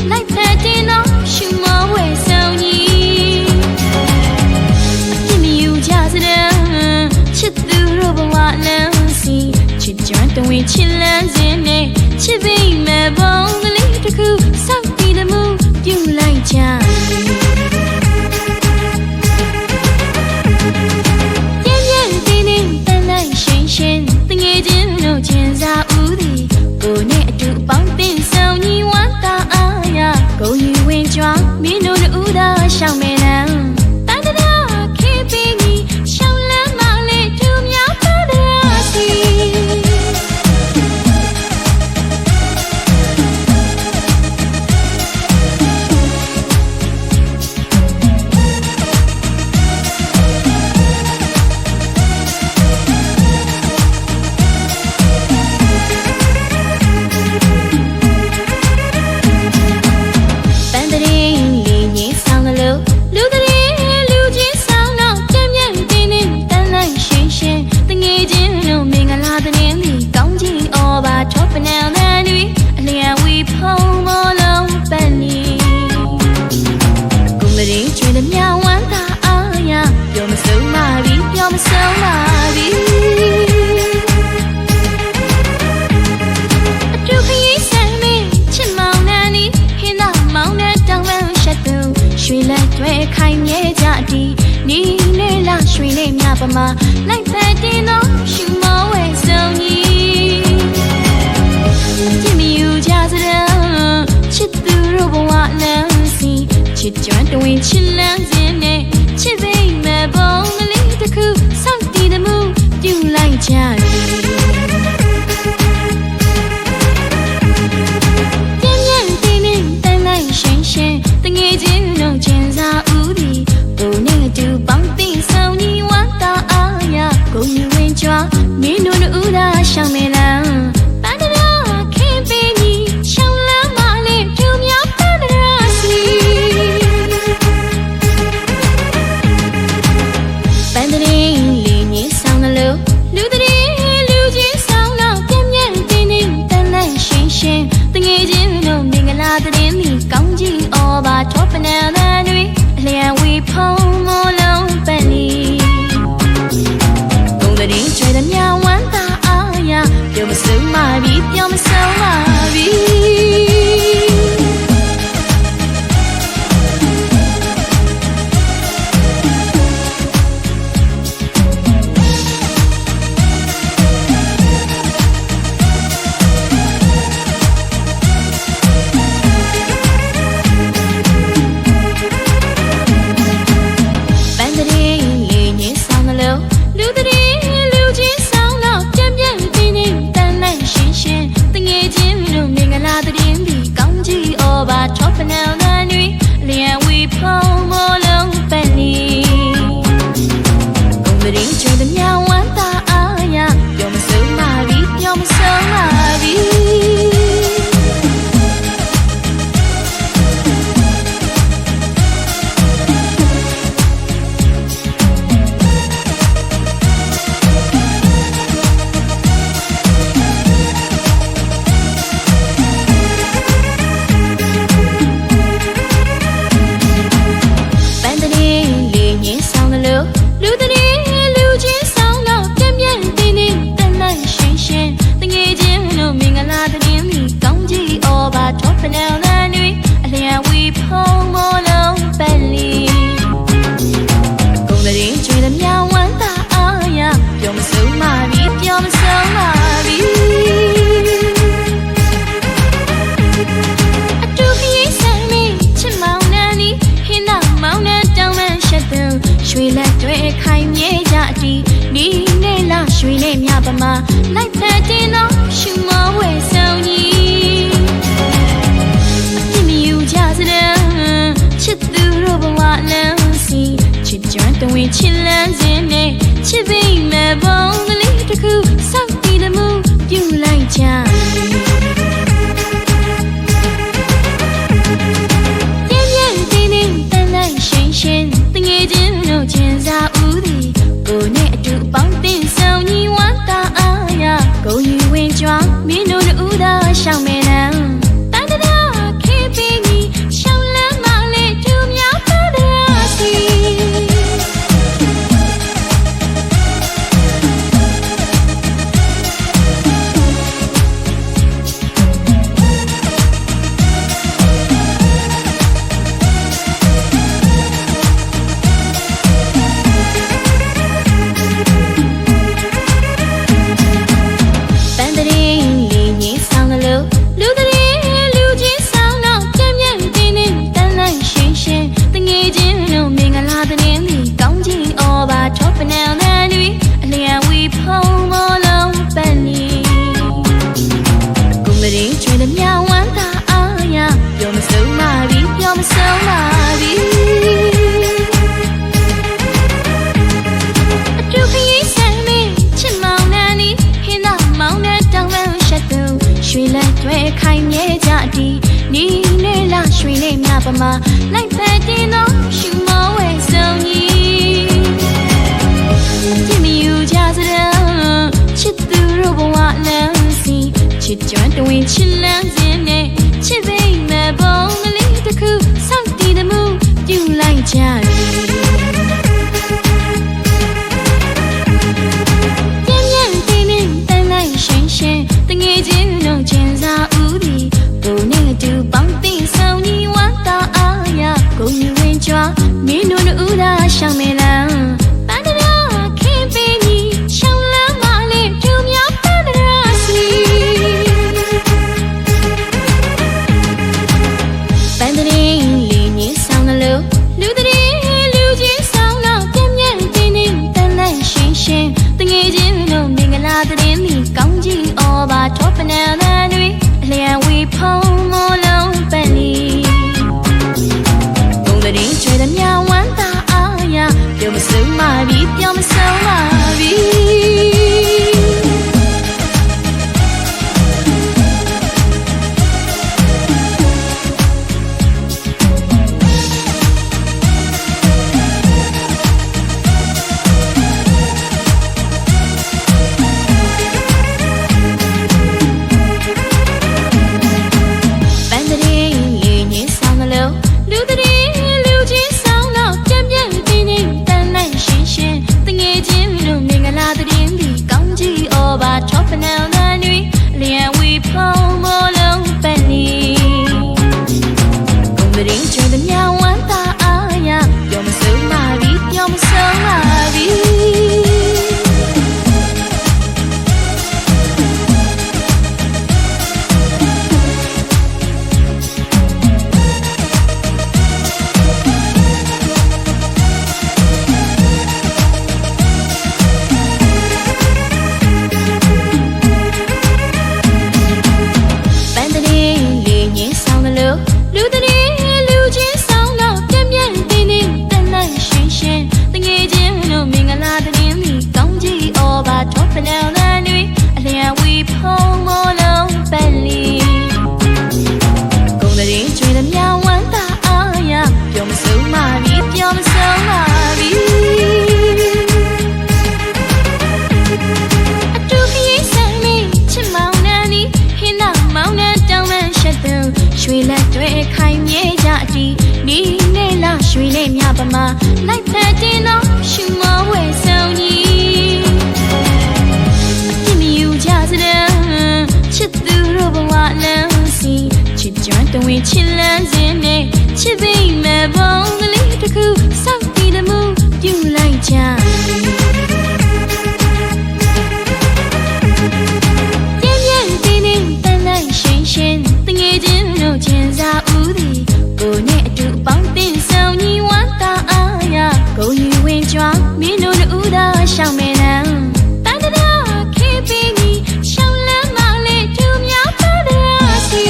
Like that in all, she always so neat. Give me you just down, chit the rubber what now see. Chit joint the way chillers in it. Chit be my bone, the little cool, so be the move, you like jam. Yeah, didn't the night shin, the agent no chance out woody. Go near to bumping so you want that. Go you in drunk, me know the Uda, shout me now. Bandada, keeping me, shout let my little meow, like that in all, she always so neat. Jimmy, you just down, chit the rubber what now see. Chit joint the way chillers in it. Chit be my bone, the little cool, something the move, you like Charlie. Go you in drunk, me know the Uda, shout me now. Bandada, can't be me, shout let my little meow, bandada, sleep. Bandada, lean, sound a low, Ludri, ခိုင်မြဲကြသည်နီးနဲ့လာရွှေနဲ့မြပမာလိုက်ဖက်တင်သောရှူမောဝဲဆုံးကြီးကြည့်မယူကြစတဲ့ချစ်သူတို့ဘဝလမ်းစီချစ်ကြွတွင်ချစ်လန်းခြင်းနဲ့ချစ်သိမ်းမဲ့ပုံကလေးတစ်ခုစောင့်တည်မှုပြုလိုက်ကြသည်တငယ်ချင်းတို့ကျင်စာဦးဒီဘုံနဲ့တူပေါင်းသိဆောင်ညီဝမ်းသာအားရကိုမြဝင်ကြွားမင်းတို့ဦးသာရှောင်းမေလားပန္ဒရာခင်ပေးမီရှောင်းလမ်းမလေးသူများပန္ဒရာစီပန္ဒရင်းလေးညင်းဆောင်လို့လူတည်းလူချင်းဆောင်တော့ပြင်းပြင်းတင်းတင်းတန်တန်ရှင်းရှင်းတငယ်ချင်းတို့မင်္ဂလာသတင်းဒီကောင်းကြီးဘာထောပနံတန်တွေအလျံဝီဖုံးမလုံးပန်လီဘုံတရင်ချွေသည်များဝမ်းသာအားရပြောမဆုံးပါပြီပြောမဆုံးပါပြီရွှေလက်တွေခိုင်မြဲကြသည်နီးနဲ့လာရွှေနဲ့မြပမာလိုက်ဖက်တင်သောရှူမောဝဲဆုံးကြီးကြည့်မယူကြစတဲ့ချစ်သူတို့ဘဝလမ်းစီချစ်ကြွတွင်ချစ်လန်းခြင်းနဲ့ချစ်သိမ်းမဲ့ပုံကလေးတစ်ခုစောင့်တည်မှုပြုလိုက်ကြကျင်စာဦးသည်ကိုနဲ့အတူပေါင်းတင်ဆောင်ညီဝမ်းသာအားရကိုယူဝင်ကြွားမင်းတို့ဦးသာရှောင်းမေလားပန္ဒရာခေပေးမီရှောင်းလမ်းမလေးသူများပန္ဒရာစီ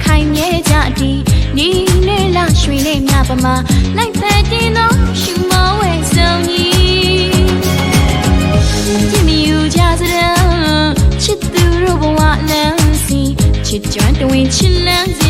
ခိုင်မြဲကြသည်နီးနဲ့လာရွှေနဲ့မြပမာလိုက်ဖက်တင်သောရှူမောဝဲဆုံးကြီးကြည့်မယူကြစတဲ့ချစ်သူတို့ဘဝလမ်းစီချစ်ကြွတွင်ချစ်လန်း